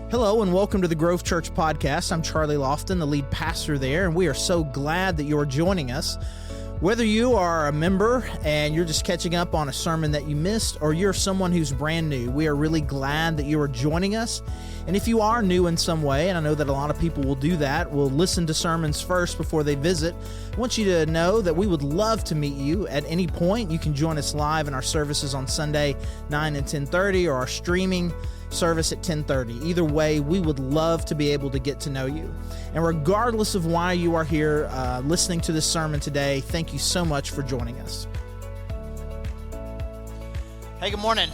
Hello and welcome to the Grove Church Podcast. I'm Charlie Lofton, the lead pastor there, and we are so glad that you're joining us. Whether you are a member and you're just catching up on a sermon that you missed, or you're someone who's brand new, we are really glad that you are joining us. And if you are new in some way, and I know that a lot of people will do that, will listen to sermons first before they visit, I want you to know that we would love to meet you at any point. You can join us live in our services on Sunday, 9 and 10:30, or our streaming service at 10:30. Either way, we would love to be able to get to know you. And regardless of why you are here listening to this sermon today, thank you so much for joining us. Hey, good morning.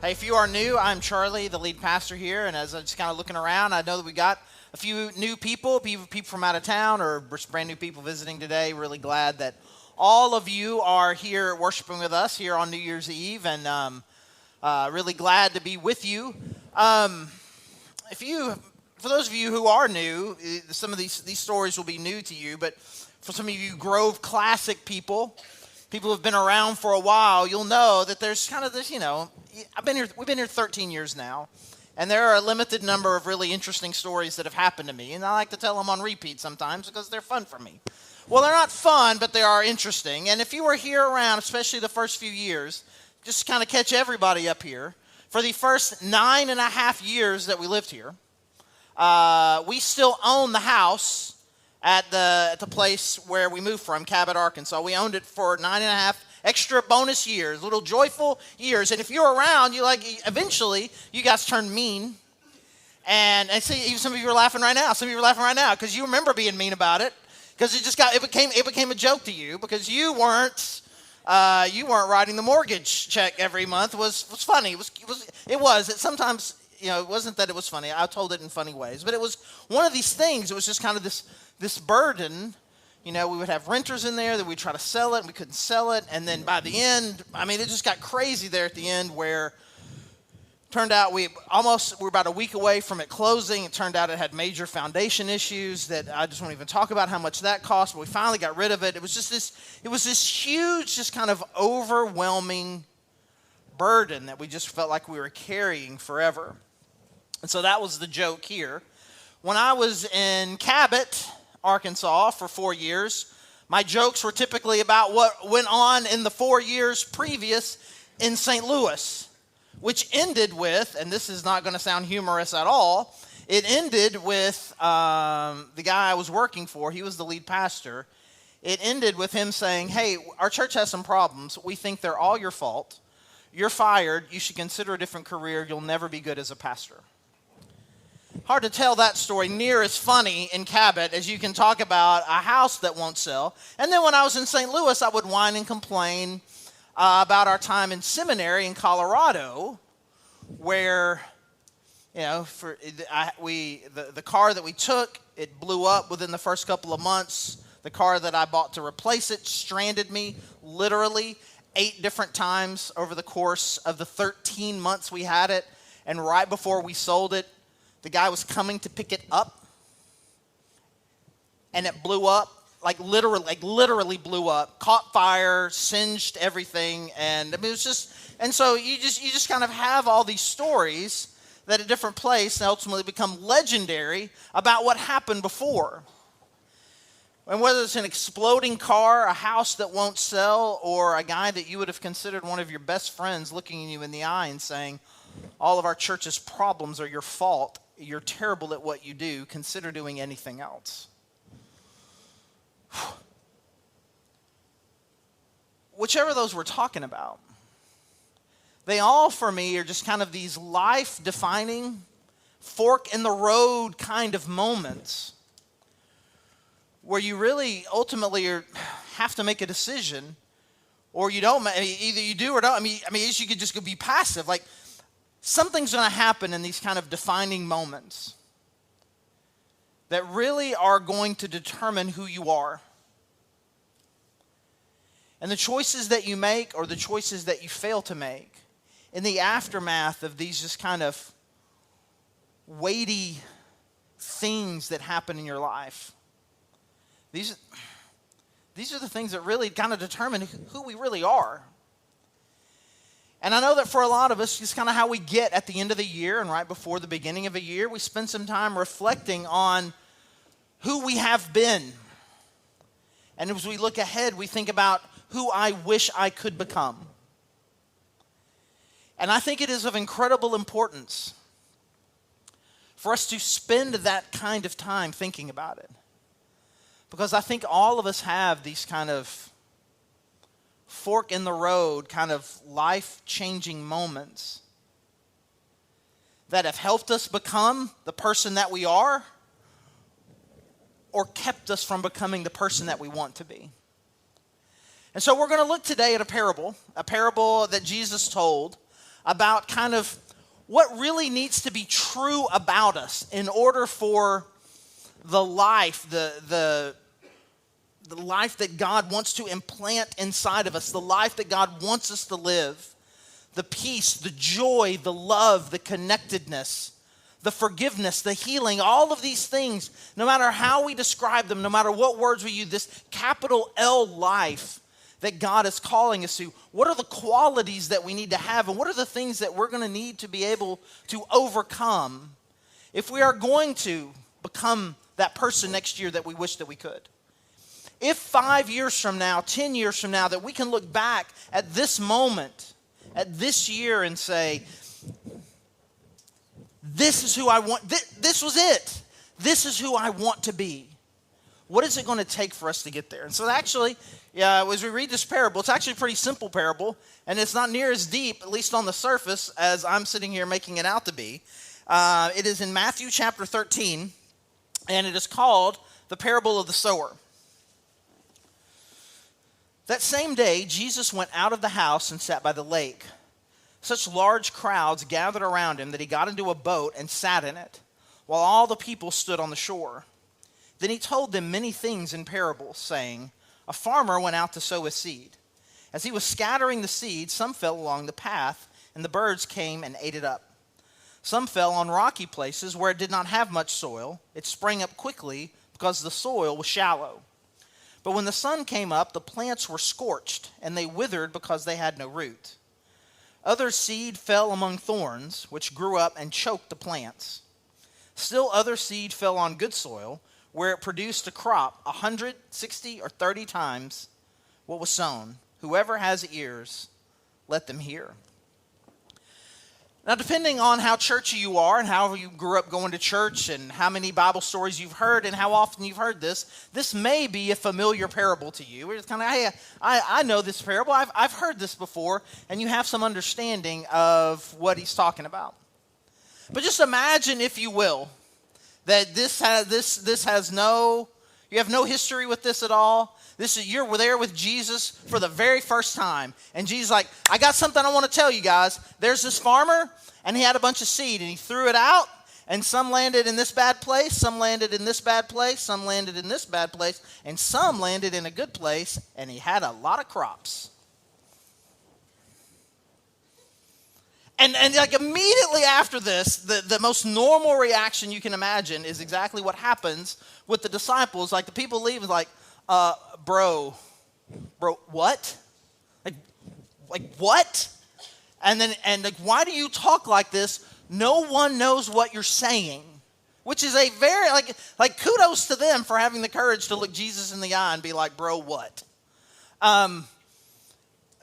Hey, if you are new, I'm Charlie, the lead pastor here, and as I'm just kind of looking around, I know that we got a few new people from out of town, or brand new people visiting today. Really glad that all of you are here worshiping with us here on New Year's Eve, and really glad to be with you. For those of you who are new, some of these stories will be new to you, but for some of you Grove Classic people who have been around for a while, you'll know that there's kind of this, we've been here 13 years now, and there are a limited number of really interesting stories that have happened to me, and I like to tell them on repeat sometimes because they're fun for me. Well, they're not fun, but they are interesting, and if you were here around, especially the first few years, just kind of catch everybody up here. For the first 9.5 years that we lived here, we still own the house at the place where we moved from, Cabot, Arkansas. We owned it for 9.5 extra bonus years, little joyful years. And if you're around, eventually you guys turned mean. And see, even some of you are laughing right now. Some of you are laughing right now because you remember being mean about it, because it became a joke to you because you weren't writing the mortgage check every month. Was funny. It sometimes, it wasn't that it was funny. I told it in funny ways, but it was one of these things. It was just kind of this burden. We would have renters in there that we'd try to sell it, and we couldn't sell it. And then by the end, it just got crazy there at the end, where turned out we were about a week away from it closing. It turned out it had major foundation issues that I just won't even talk about how much that cost, but we finally got rid of it. It was this huge, just kind of overwhelming burden that we just felt like we were carrying forever. And so that was the joke here. When I was in Cabot, Arkansas for 4 years, my jokes were typically about what went on in the 4 years previous in St. Louis, which ended with, and this is not going to sound humorous at all, it ended with the guy I was working for. He was the lead pastor. It ended with him saying, "Hey, our church has some problems. We think they're all your fault. You're fired. You should consider a different career. You'll never be good as a pastor." Hard to tell that story near as funny in Cabot as you can talk about a house that won't sell. And then when I was in St. Louis, I would whine and complain about our time in seminary in Colorado, where, the car that we took, it blew up within the first couple of months. The car that I bought to replace it stranded me literally 8 different times over the course of the 13 months we had it. And right before we sold it, the guy was coming to pick it up, and it blew up. Literally blew up, caught fire, singed everything, and it was just, and so you just kind of have all these stories that at different places ultimately become legendary about what happened before. And whether it's an exploding car, a house that won't sell, or a guy that you would have considered one of your best friends looking you in the eye and saying, "All of our church's problems are your fault. You're terrible at what you do. Consider doing anything else." Whichever of those we're talking about, they all for me are just kind of these life-defining, fork-in-the-road kind of moments where you really ultimately have to make a decision, or you don't. Either you do or don't. You could just go be passive. Like, something's going to happen in these kind of defining moments that really are going to determine who you are. And the choices that you make, or the choices that you fail to make, in the aftermath of these just kind of weighty things that happen in your life, these are the things that really kind of determine who we really are. And I know that for a lot of us, it's kind of how we get at the end of the year and right before the beginning of a year. We spend some time reflecting on who we have been. And as we look ahead, we think about who I wish I could become. And I think it is of incredible importance for us to spend that kind of time thinking about it. Because I think all of us have these kind of fork in the road, kind of life-changing moments that have helped us become the person that we are or kept us from becoming the person that we want to be. And so we're going to look today at a parable that Jesus told about kind of what really needs to be true about us in order for the life, the life that God wants to implant inside of us, the life that God wants us to live, the peace, the joy, the love, the connectedness, the forgiveness, the healing, all of these things, no matter how we describe them, no matter what words we use, this capital L life that God is calling us to, what are the qualities that we need to have, and what are the things that we're going to need to be able to overcome if we are going to become that person next year that we wish that we could? If 5 years from now, 10 years from now, that we can look back at this moment, at this year and say, this is who I want, this was it. This is who I want to be. What is it going to take for us to get there? And so actually, as we read this parable, it's actually a pretty simple parable, and it's not near as deep, at least on the surface, as I'm sitting here making it out to be. It is in Matthew chapter 13, and it is called the parable of the sower. That same day, Jesus went out of the house and sat by the lake. Such large crowds gathered around him that he got into a boat and sat in it, while all the people stood on the shore. Then he told them many things in parables, saying, a farmer went out to sow his seed. As he was scattering the seed, some fell along the path, and the birds came and ate it up. Some fell on rocky places where it did not have much soil. It sprang up quickly because the soil was shallow. But when the sun came up, the plants were scorched, and they withered because they had no root. Other seed fell among thorns, which grew up and choked the plants. Still other seed fell on good soil, where it produced a crop 100, 60, or 30 times what was sown. Whoever has ears, let them hear. Now, depending on how churchy you are and how you grew up going to church and how many Bible stories you've heard and how often you've heard this may be a familiar parable to you. It's kind of, hey, I know this parable. I've heard this before, and you have some understanding of what he's talking about. But just imagine, if you will, that you have no history with this at all. You're there with Jesus for the very first time. And Jesus is like, I got something I want to tell you guys. There's this farmer, and he had a bunch of seed, and he threw it out, and some landed in this bad place, some landed in this bad place, some landed in this bad place, and some landed in a good place, and he had a lot of crops. And like immediately after this, the most normal reaction you can imagine is exactly what happens with the disciples. Like the people leave and like, bro, what? Like what? And like, why do you talk like this? No one knows what you're saying. Which is a very, like kudos to them for having the courage to look Jesus in the eye and be like, bro, what?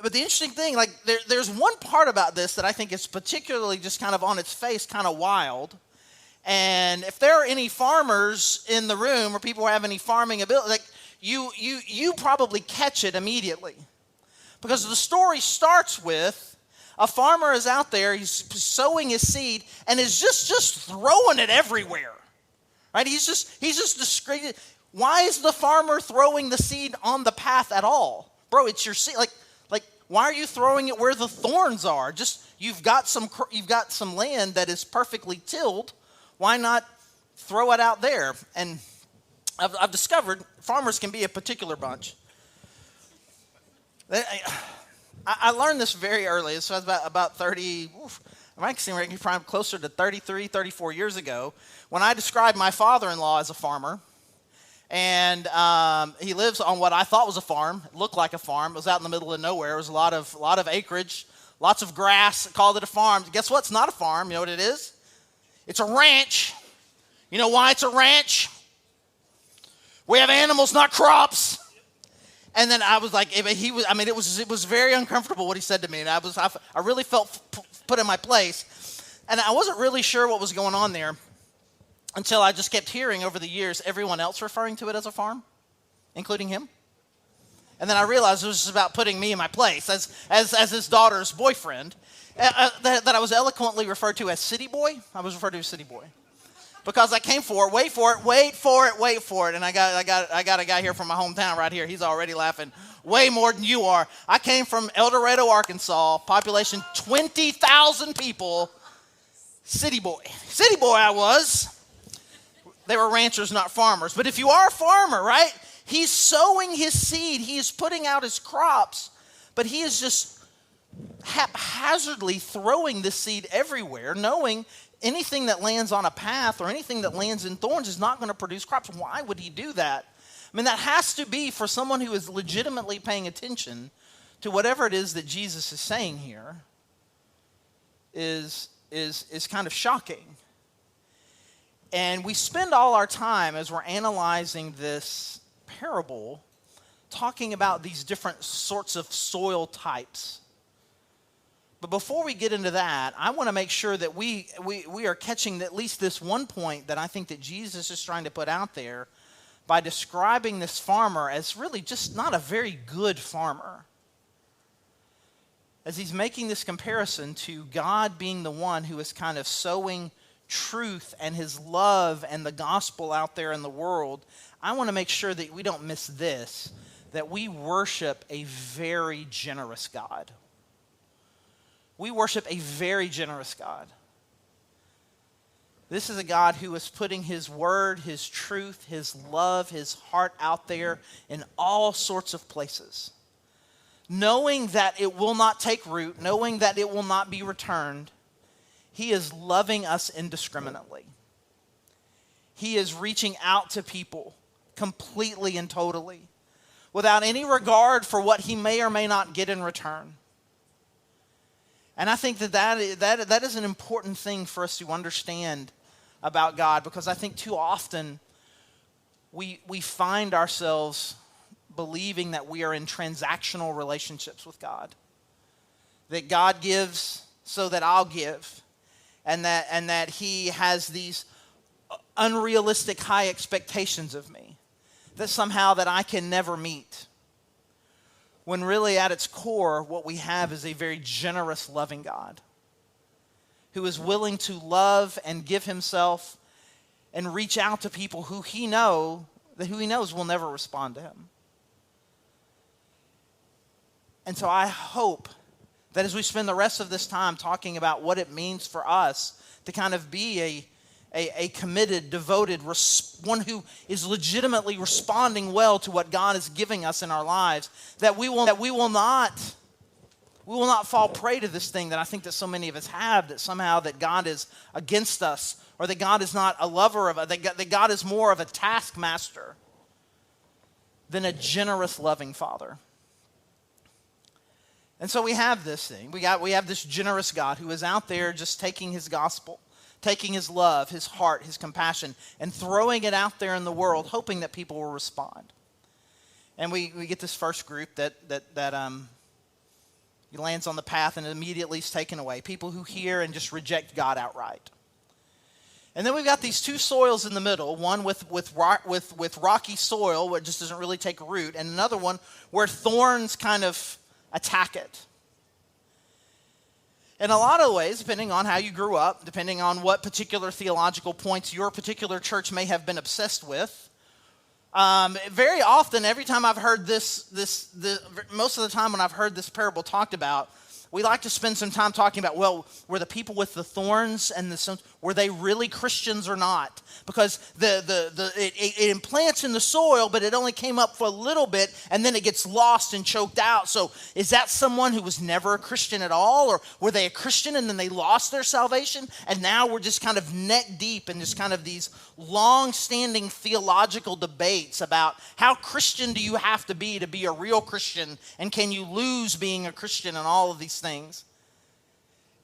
But the interesting thing, like there's one part about this that I think is particularly just kind of on its face, kind of wild. And if there are any farmers in the room or people who have any farming ability, like you probably catch it immediately. Because the story starts with a farmer is out there, he's sowing his seed, and is just throwing it everywhere. Right? He's just discreet. Why is the farmer throwing the seed on the path at all? Bro, it's your seed. Like why are you throwing it where the thorns are? Just you've got some land that is perfectly tilled. Why not throw it out there? And I've discovered farmers can be a particular bunch. I learned this very early. So I was about 30. I'm actually probably closer to 33, 34 years ago when I described my father-in-law as a farmer. And he lives on what I thought was a farm. It looked like a farm. It was out in the middle of nowhere. It was a lot of acreage, lots of grass, called it a farm. Guess what? It's not a farm. You know what it is? It's a ranch. You know why it's a ranch? We have animals, not crops. And then I was like, it was very uncomfortable what he said to me. And I really felt put in my place. And I wasn't really sure what was going on there until I just kept hearing over the years everyone else referring to it as a farm, including him. And then I realized it was just about putting me in my place as his daughter's boyfriend, that I was eloquently referred to as city boy. I was referred to as city boy. Because I came for it, wait for it, and I got a guy here from my hometown right here. He's already laughing way more than you are. I came from El Dorado, Arkansas, population 20,000 people. City boy I was. They were ranchers, not farmers. But if you are a farmer, right? He's sowing his seed. He is putting out his crops, but he is just haphazardly throwing this seed everywhere, knowing anything that lands on a path or anything that lands in thorns is not going to produce crops. Why would he do that? I mean, that has to be, for someone who is legitimately paying attention to whatever it is that Jesus is saying here, is kind of shocking. And we spend all our time as we're analyzing this parable talking about these different sorts of soil types. But before we get into that, I want to make sure that we are catching at least this one point that I think that Jesus is trying to put out there by describing this farmer as really just not a very good farmer. As he's making this comparison to God being the one who is kind of sowing truth and his love and the gospel out there in the world, I want to make sure that we don't miss this, that we worship a very generous God. We worship a very generous God. This is a God who is putting his word, his truth, his love, his heart out there in all sorts of places. Knowing that it will not take root, knowing that it will not be returned, he is loving us indiscriminately. He is reaching out to people completely and totally, without any regard for what he may or may not get in return. And I think that is an important thing for us to understand about God, because I think too often we find ourselves believing that we are in transactional relationships with God. That God gives so that I'll give, and that he has these unrealistic high expectations of me that somehow that I can never meet. When really at its core, what we have is a very generous, loving God who is willing to love and give himself and reach out to people who he knows will never respond to him. And so I hope that as we spend the rest of this time talking about what it means for us to kind of be a committed, devoted, one who is legitimately responding well to what God is giving us in our lives, that we will not fall prey to this thing that I think that so many of us have, that somehow that God is against us, or that God is not a lover of us, that God is more of a taskmaster than a generous, loving Father. And so we have this thing. We have this generous God who is out there just taking his gospel, taking his love, his heart, his compassion, and throwing it out there in the world, hoping that people will respond. And we get this first group that lands on the path and immediately is taken away. People who hear and just reject God outright. And then we've got these two soils in the middle, one with rocky soil where it just doesn't really take root, and another one where thorns kind of attack it. In a lot of ways, depending on how you grew up, depending on what particular theological points your particular church may have been obsessed with, very often, every time I've heard most of the time when I've heard this parable talked about, we like to spend some time talking about, well, were the people with the thorns and were they really Christians or not? Because it implants in the soil, but it only came up for a little bit, and then it gets lost and choked out. So is that someone who was never a Christian at all? Or were they a Christian and then they lost their salvation? And now we're just kind of neck deep in just kind of these long-standing theological debates about how Christian do you have to be a real Christian? And can you lose being a Christian and all of these things?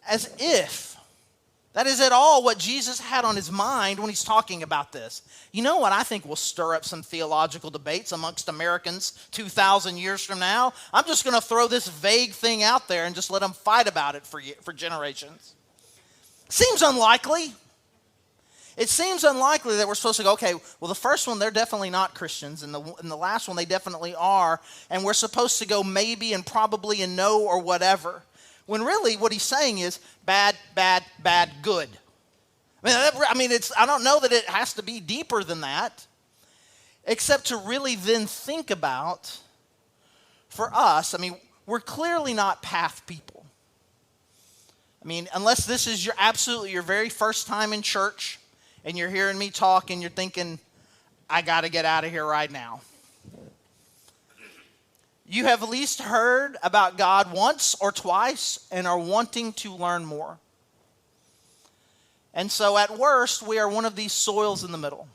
as if that is at all what Jesus had on his mind when he's talking about this. You know what I think will stir up some theological debates amongst Americans 2,000 years from now? I'm just going to throw this vague thing out there and just let them fight about it for generations. Seems unlikely. It seems unlikely that we're supposed to go, okay, well, the first one, they're definitely not Christians, and the last one, they definitely are, and we're supposed to go maybe and probably and no or whatever. When really what he's saying is bad, bad, bad, good. I don't know that it has to be deeper than that, except to really then think about, for us, we're clearly not path people. Unless this is your very first time in church, and you're hearing me talk and you're thinking, I got to get out of here right now. You have at least heard about God once or twice and are wanting to learn more. And so at worst, we are one of these soils in the middle.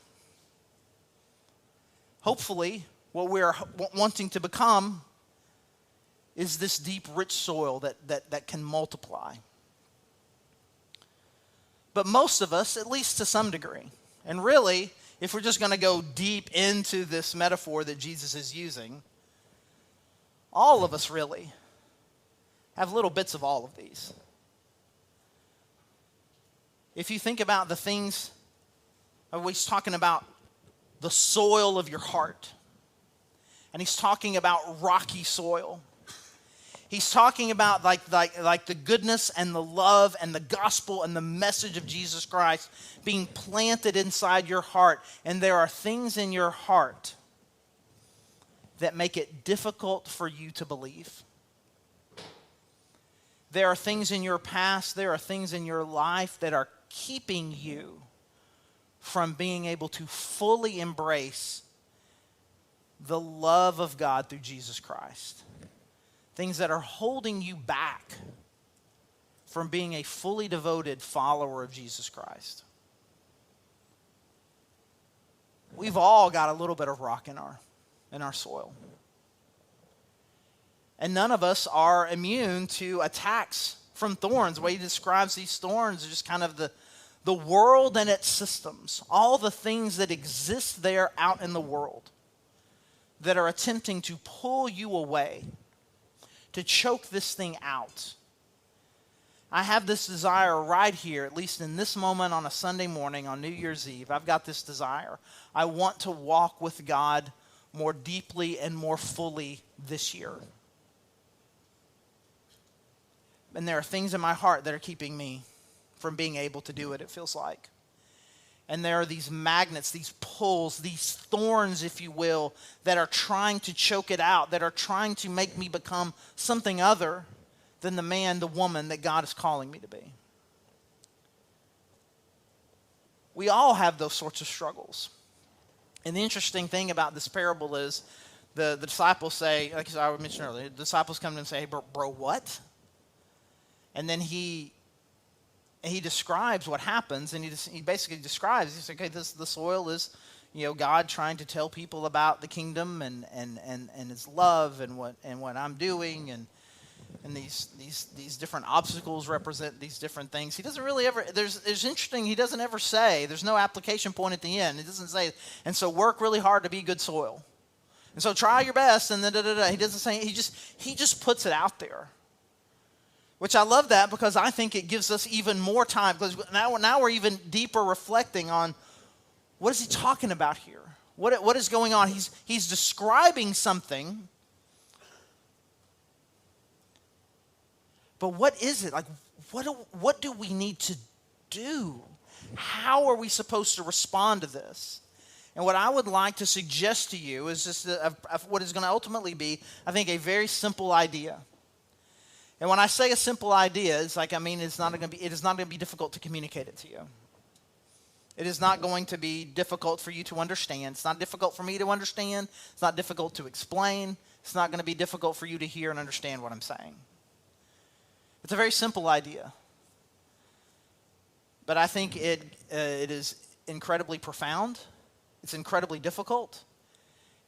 Hopefully, what we are wanting to become is this deep, rich soil that can multiply. But most of us, at least to some degree, and really, if we're just going to go deep into this metaphor that Jesus is using, all of us really have little bits of all of these. If you think about the things, he's talking about the soil of your heart, and he's talking about rocky soil. He's talking about like the goodness and the love and the gospel and the message of Jesus Christ being planted inside your heart. And there are things in your heart that make it difficult for you to believe. There are things in your past, there are things in your life that are keeping you from being able to fully embrace the love of God through Jesus Christ. Things that are holding you back from being a fully devoted follower of Jesus Christ. We've all got a little bit of rock in our soil. And none of us are immune to attacks from thorns. The way he describes these thorns is just kind of the world and its systems. All the things that exist there out in the world that are attempting to pull you away, to choke this thing out. I have this desire right here, at least in this moment on a Sunday morning on New Year's Eve. I've got this desire. I want to walk with God more deeply and more fully this year. And there are things in my heart that are keeping me from being able to do it feels like. And there are these magnets, these pulls, these thorns, if you will, that are trying to choke it out, that are trying to make me become something other than the man, the woman that God is calling me to be. We all have those sorts of struggles. And the interesting thing about this parable is the disciples say, like I mentioned earlier, the disciples come to him and say, hey, bro, what? And then he describes what happens, and he basically describes, he says, okay, the soil is, God trying to tell people about the kingdom and his love and what I'm doing, and these different obstacles represent these different things. He doesn't really ever, there's interesting, he doesn't ever say, there's no application point at the end. It doesn't say, and so work really hard to be good soil. And so try your best, and then He doesn't say, he just puts it out there. Which I love that because I think it gives us even more time. Because now we're even deeper reflecting on what is he talking about here? What is going on? He's describing something. But what is it? Like, what do we need to do? How are we supposed to respond to this? And what I would like to suggest to you is just what is going to ultimately be, I think, a very simple idea. And when I say a simple idea, it's like, it is not going to be difficult to communicate it to you. It is not going to be difficult for you to understand. It's not difficult for me to understand. It's not difficult to explain. It's not going to be difficult for you to hear and understand what I'm saying. It's a very simple idea. But I think it is incredibly profound. It's incredibly difficult.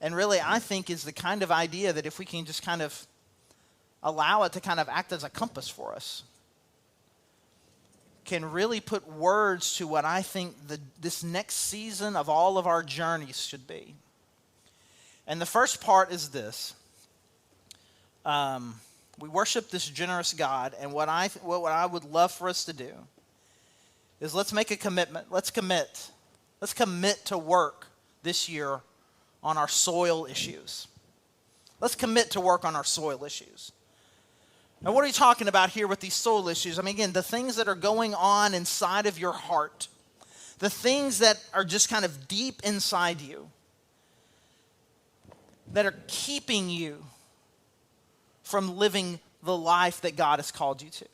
And really, I think is the kind of idea that if we can just kind of allow it to kind of act as a compass for us, can really put words to what I think this next season of all of our journeys should be. And the first part is this. We worship this generous God, and what I would love for us to do is let's make a commitment. Let's commit. Let's commit to work this year on our soil issues. Let's commit to work on our soil issues. Now, what are you talking about here with these soil issues? I mean, again, the things that are going on inside of your heart, the things that are just kind of deep inside you, that are keeping you from living the life that God has called you to.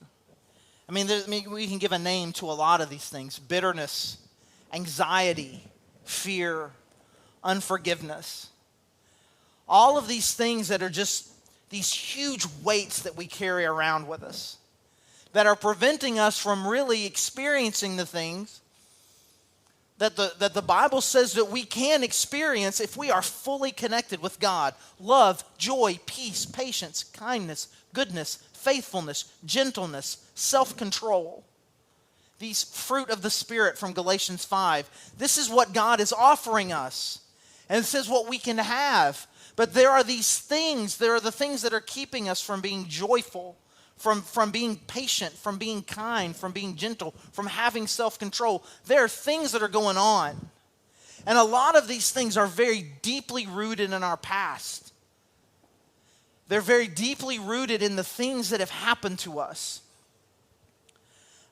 I mean, we can give a name to a lot of these things: bitterness, anxiety, fear, unforgiveness. All of these things that are just these huge weights that we carry around with us that are preventing us from really experiencing the things that the Bible says that we can experience if we are fully connected with God. Love, joy, peace, patience, kindness, goodness, faithfulness, gentleness, self-control. These fruit of the Spirit from Galatians 5. This is what God is offering us. And this is what we can have. But there are these things, there are the things that are keeping us from being joyful, from being patient, from being kind, from being gentle, from having self-control. There are things that are going on. And a lot of these things are very deeply rooted in our past. They're very deeply rooted in the things that have happened to us.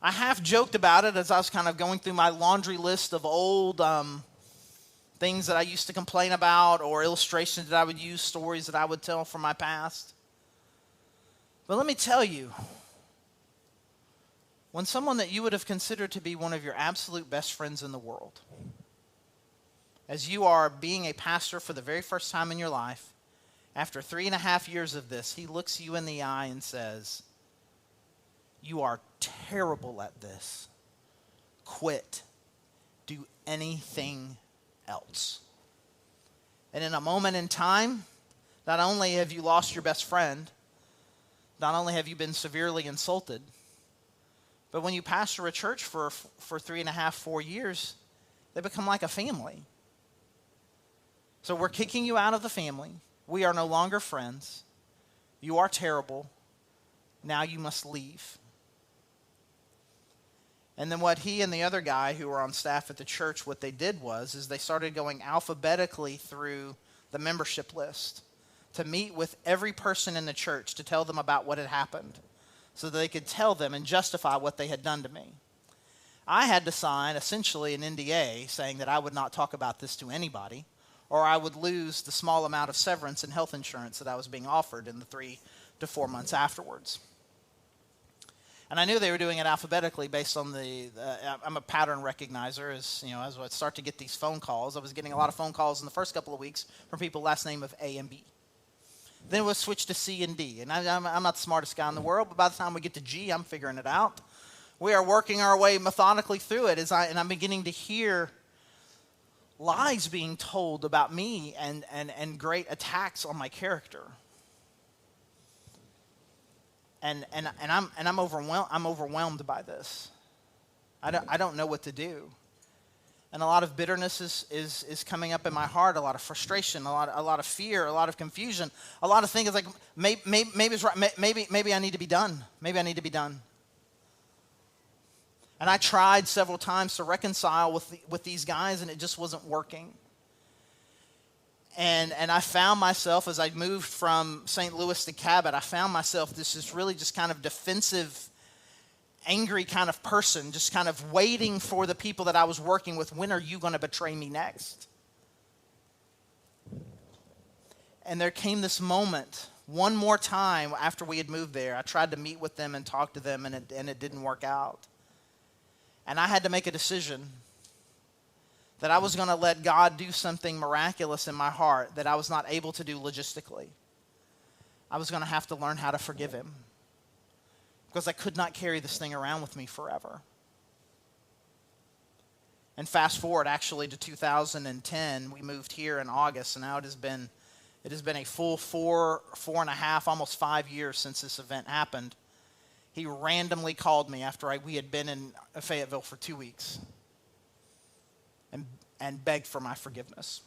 I half joked about it as I was kind of going through my laundry list of old things that I used to complain about, or illustrations that I would use, stories that I would tell from my past. But let me tell you, when someone that you would have considered to be one of your absolute best friends in the world, as you are being a pastor for the very first time in your life, after 3.5 years of this, he looks you in the eye and says, "You are terrible at this. Quit. Do anything else." And in a moment in time, not only have you lost your best friend, not only have you been severely insulted, but when you pastor a church for 3.5, 4 years, they become like a family. So we're kicking you out of the family. We are no longer friends. You are terrible. Now you must leave. And then what he and the other guy who were on staff at the church, what they did is they started going alphabetically through the membership list to meet with every person in the church to tell them about what had happened so that they could tell them and justify what they had done to me. I had to sign essentially an NDA saying that I would not talk about this to anybody, or I would lose the small amount of severance and health insurance that I was being offered in the 3 to 4 months afterwards. And I knew they were doing it alphabetically based on I'm a pattern recognizer. As I start to get these phone calls, I was getting a lot of phone calls in the first couple of weeks from people last name of A and B. Then it was switched to C and D. And I'm not the smartest guy in the world, but by the time we get to G, I'm figuring it out. We are working our way methodically through it, and I'm beginning to hear lies being told about me and great attacks on my character. And I'm overwhelmed. I'm overwhelmed by this. I don't know what to do, and a lot of bitterness is coming up in my heart. A lot of frustration, a lot of fear, a lot of confusion, a lot of things like maybe it's right. Maybe I need to be done. Maybe I need to be done. And I tried several times to reconcile with these guys, and it just wasn't working. And I found myself, as I moved from St. Louis to Cabot, I found myself this is really just kind of defensive, angry kind of person, just kind of waiting for the people that I was working with. When are you going to betray me next? And there came this moment, one more time after we had moved there. I tried to meet with them and talk to them, and it didn't work out. And I had to make a decision that I was going to let God do something miraculous in my heart that I was not able to do logistically. I was going to have to learn how to forgive him because I could not carry this thing around with me forever. And fast forward actually to 2010, we moved here in August, and now it has been a full 4.5, almost 5 years since this event happened. he randomly called me after we had been in Fayetteville for 2 weeks and begged for my forgiveness.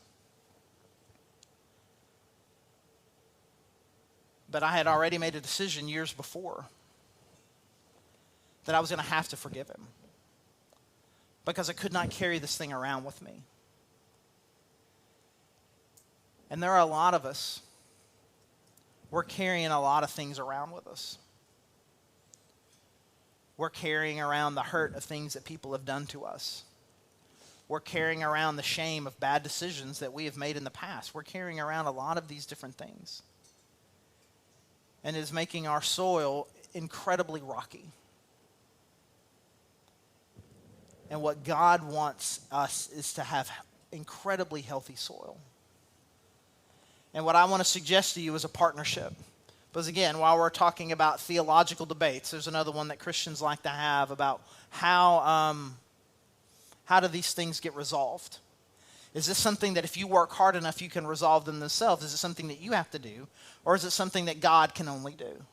But I had already made a decision years before that I was going to have to forgive him because I could not carry this thing around with me. And there are a lot of us, we're carrying a lot of things around with us. We're carrying around the hurt of things that people have done to us. We're carrying around the shame of bad decisions that we have made in the past. We're carrying around a lot of these different things. And it is making our soil incredibly rocky. And what God wants us is to have incredibly healthy soil. And what I want to suggest to you is a partnership. Because again, while we're talking about theological debates, there's another one that Christians like to have about how do these things get resolved? Is this something that if you work hard enough you can resolve them themselves? Is it something that you have to do? Or is it something that God can only do?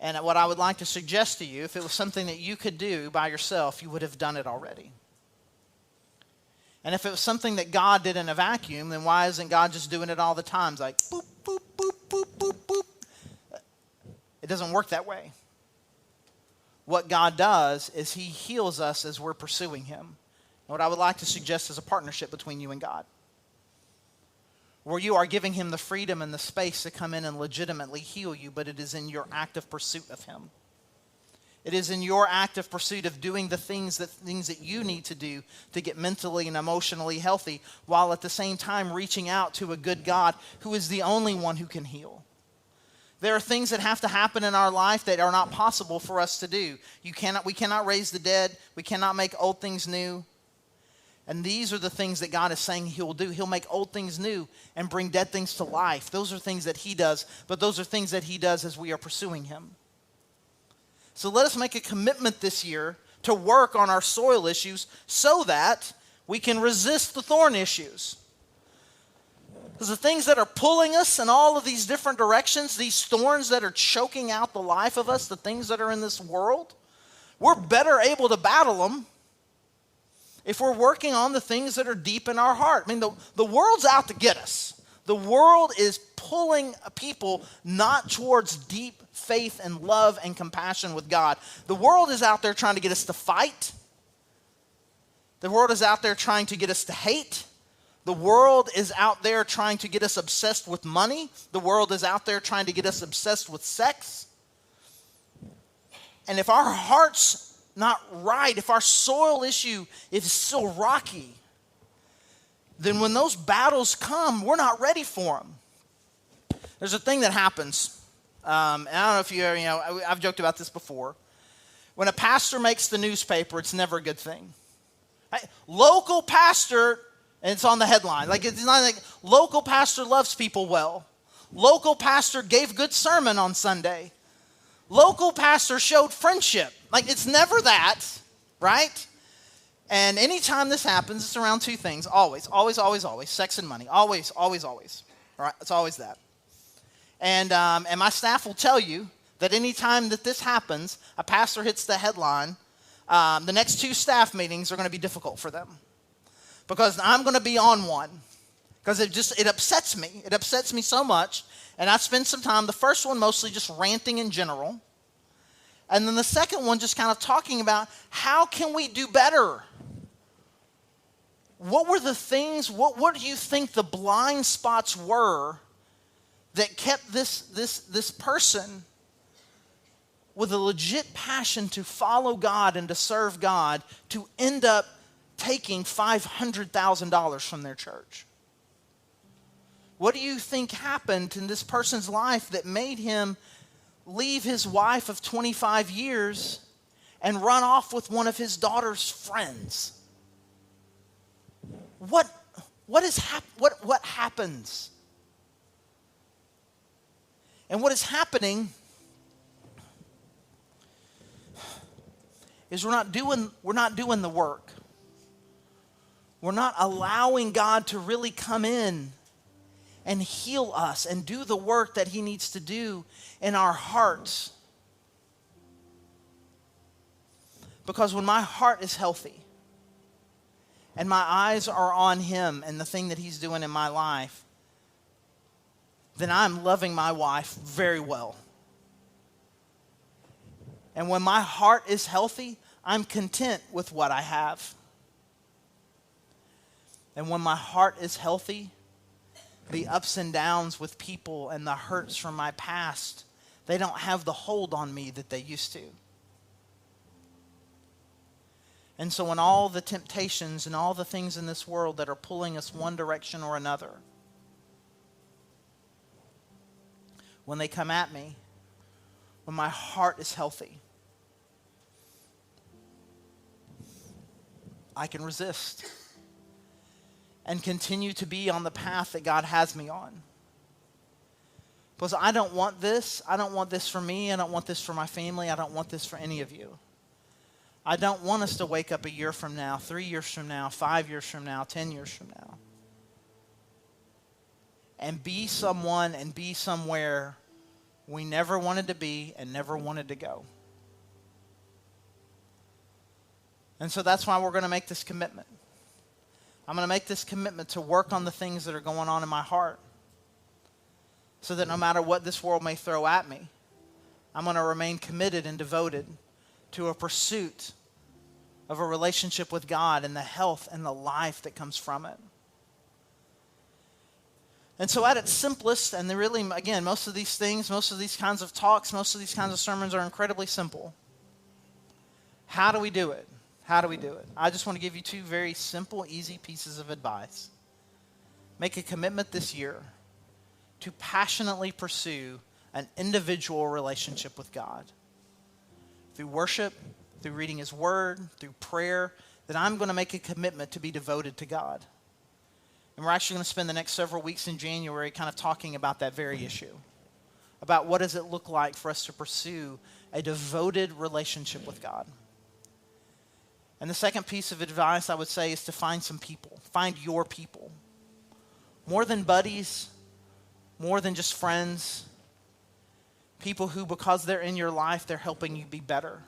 And what I would like to suggest to you, if it was something that you could do by yourself, you would have done it already. And if it was something that God did in a vacuum, then why isn't God just doing it all the time? It's like, boop, boop, boop, boop, boop, boop. It doesn't work that way. What God does is he heals us as we're pursuing him. And what I would like to suggest is a partnership between you and God, where you are giving him the freedom and the space to come in and legitimately heal you, but it is in your active pursuit of him. It is in your active pursuit of doing the things that you need to do to get mentally and emotionally healthy, while at the same time reaching out to a good God who is the only one who can heal. There are things that have to happen in our life that are not possible for us to do. We cannot raise the dead. We cannot make old things new. And these are the things that God is saying he'll do. He'll make old things new and bring dead things to life. Those are things that he does, but those are things that he does as we are pursuing him. So let us make a commitment this year to work on our soil issues so that we can resist the thorn issues. Because the things that are pulling us in all of these different directions, these thorns that are choking out the life of us, the things that are in this world, we're better able to battle them if we're working on the things that are deep in our heart. I mean, the world's out to get us. The world is pulling people not towards deep faith and love and compassion with God. The world is out there trying to get us to fight. The world is out there trying to get us to hate. The world is out there trying to get us obsessed with money. The world is out there trying to get us obsessed with sex. And if our heart's not right, if our soil issue is still rocky, then when those battles come, we're not ready for them. There's a thing that happens. And I don't know if I've joked about this before. When a pastor makes the newspaper, it's never a good thing. Right? Local pastor, and it's on the headline. Like, it's not like local pastor loves people well. Local pastor gave good sermon on Sunday. Local pastor showed friendship. Like, it's never that, right? And anytime this happens, it's around two things. Always, always, always, always. Sex and money. Always, always, always. All right? It's always that. And my staff will tell you that anytime that this happens, a pastor hits the headline, the next two staff meetings are going to be difficult for them. Because I'm going to be on one. Because it upsets me. It upsets me so much. And I spend some time, the first one mostly just ranting in general. And then the second one just kind of talking about how can we do better? What were the things, what do you think the blind spots were that kept this person with a legit passion to follow God and to serve God to end up taking $500,000 from their church? What do you think happened in this person's life that made him leave his wife of 25 years and run off with one of his daughter's friends? What happens? And what is happening is we're not doing the work. We're not allowing God to really come in and heal us and do the work that he needs to do in our hearts. Because when my heart is healthy and my eyes are on him and the thing that he's doing in my life, then I'm loving my wife very well. And when my heart is healthy, I'm content with what I have. And when my heart is healthy, the ups and downs with people and the hurts from my past, they don't have the hold on me that they used to. And so when all the temptations and all the things in this world that are pulling us one direction or another, when they come at me, when my heart is healthy, I can resist and continue to be on the path that God has me on. Because I don't want this. I don't want this for me. I don't want this for my family. I don't want this for any of you. I don't want us to wake up a year from now, 3 years from now, 5 years from now, 10 years from now, and be someone and be somewhere we never wanted to be and never wanted to go. And so that's why we're going to make this commitment. I'm going to make this commitment to work on the things that are going on in my heart, so that no matter what this world may throw at me, I'm going to remain committed and devoted to a pursuit of a relationship with God and the health and the life that comes from it. And so at its simplest, and really, again, most of these things, most of these kinds of talks, most of these kinds of sermons are incredibly simple. How do we do it? How do we do it? I just want to give you 2 very simple, easy pieces of advice. Make a commitment this year to passionately pursue an individual relationship with God. Through worship, through reading his word, through prayer, that I'm going to make a commitment to be devoted to God. And we're actually going to spend the next several weeks in January kind of talking about that very issue. About what does it look like for us to pursue a devoted relationship with God. And the second piece of advice I would say is to find some people. Find your people. More than buddies, more than just friends. People who, because they're in your life, they're helping you be better.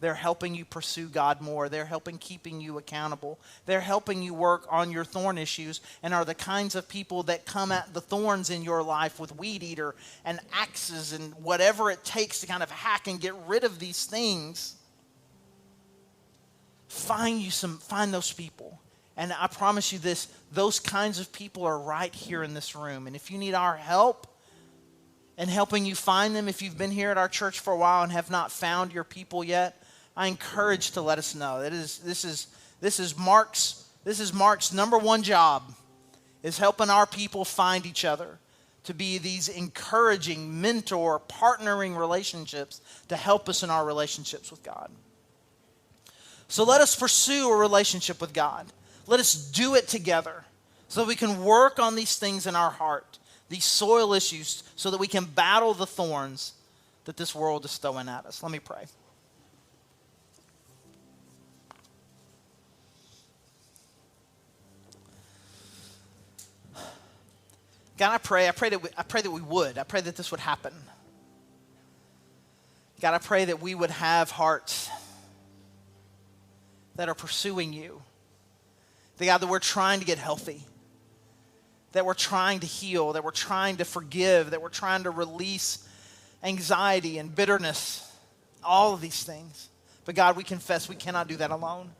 They're helping you pursue God more. They're keeping you accountable. They're helping you work on your thorn issues, and are the kinds of people that come at the thorns in your life with weed eater and axes and whatever it takes to kind of hack and get rid of these things. Find those people. And I promise you this, those kinds of people are right here in this room. And if you need our help in helping you find them, if you've been here at our church for a while and have not found your people yet, I encourage to let us know. This is Mark's number one job, is helping our people find each other, to be these encouraging, mentor, partnering relationships to help us in our relationships with God. So let us pursue a relationship with God. Let us do it together so we can work on these things in our heart, these soil issues, so that we can battle the thorns that this world is throwing at us. Let me pray. God, I pray that we would. I pray that this would happen. God, I pray that we would have hearts that are pursuing you. God, that we're trying to get healthy, that we're trying to heal, that we're trying to forgive, that we're trying to release anxiety and bitterness, all of these things. But God, we confess we cannot do that alone.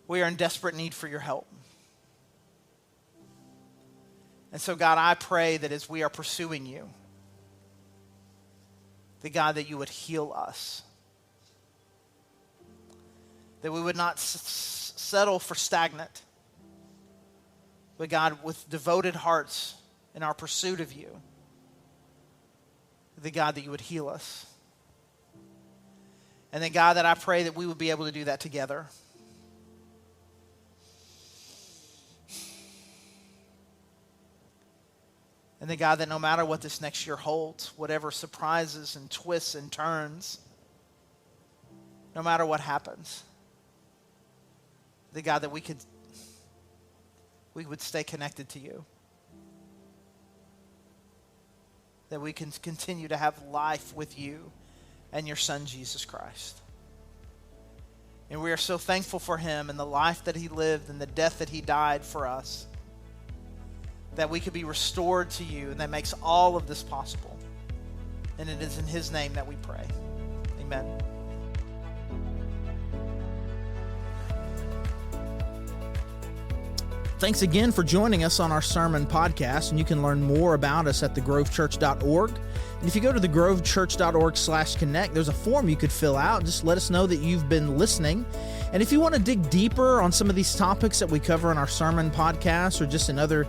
We are in desperate need for your help. And so, God, I pray that as we are pursuing you, that God, that you would heal us. That we would not settle for stagnant. But God, with devoted hearts in our pursuit of you, that God, that you would heal us. And then God, that I pray that we would be able to do that together. And then God, that no matter what this next year holds, whatever surprises and twists and turns, no matter what happens, that God, that we would stay connected to you. That we can continue to have life with you and your Son, Jesus Christ. And we are so thankful for him and the life that he lived and the death that he died for us, that we could be restored to you, and that makes all of this possible. And it is in his name that we pray. Amen. Thanks again for joining us on our sermon podcast, and you can learn more about us at thegrovechurch.org. And if you go to thegrovechurch.org/connect, there's a form you could fill out. Just let us know that you've been listening. And if you want to dig deeper on some of these topics that we cover in our sermon podcast, or just in other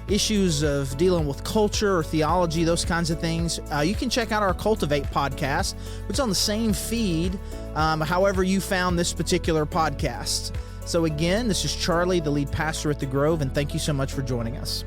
issues of dealing with culture or theology, those kinds of things, you can check out our Cultivate podcast, which is on the same feed, however you found this particular podcast. So again, this is Charlie, the lead pastor at The Grove, and thank you so much for joining us.